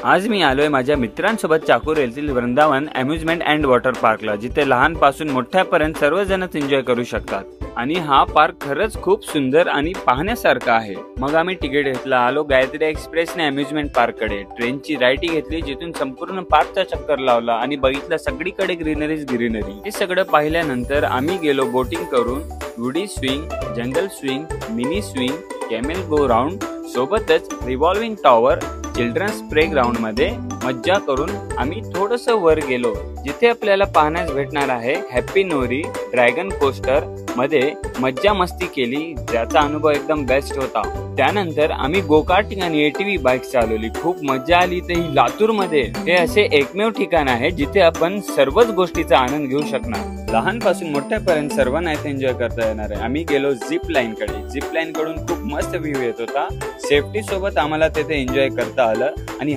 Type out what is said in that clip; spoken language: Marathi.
आज मी आलोय माझ्या मित्रांसोबत चाकूर येथील वृंदावन अम्युजमेंट अँड वॉटर पार्कला, जिथे लहानपासून मोठ्यापर्यंत सर्वजणच एन्जॉय करू शकतात। आणि हा पार्क खरंच खूप सुंदर आणि पाहण्यासारखा आहे। मग आम्ही तिकीट घेतलं, आलो गायत्री एक्सप्रेसने अम्युजमेंट पार्क कडे। ट्रेनची राईड घेतली, जिथून संपूर्ण पार्कचा चक्कर लावला आणि बघितलं सगळीकडे ग्रीनरीज ग्रीनरी। हे सगळं पाहिल्यानंतर आम्ही गेलो बोटिंग करून, woody swing, jungle swing, mini swing, camel go round, सोबतच revolving tower, children's playground मध्ये मज्जा करून आम्ही थोडस वर गेलो, जिथे आपल्याला पाहण्यास भेटणार आहे हॅपी नोरी ड्रॅगन कोस्टर मध्ये मज्जा मस्ती केली, ज्याचा अनुभव एकदम बेस्ट होता। त्यानंतर आम्ही गोकार्टिंग आणि एटीव्ही बाईक चालवली, खूप मज्जा आली। ते लातूर मध्ये हे असे एकमेव ठिकाण आहे जिथे आपण सर्वच गोष्टीचा आनंद घेऊ शकणार। लहानपासून मोठ्यापर्यंत सर्वांना इथे एन्जॉय करता येणार आहे। आम्ही गेलो झिप लाईन कडे, झिप लाईन कडून खूप मस्त व्ह्यू येत होता। सेफ्टी सोबत आम्हाला तिथे एन्जॉय करता आलं आणि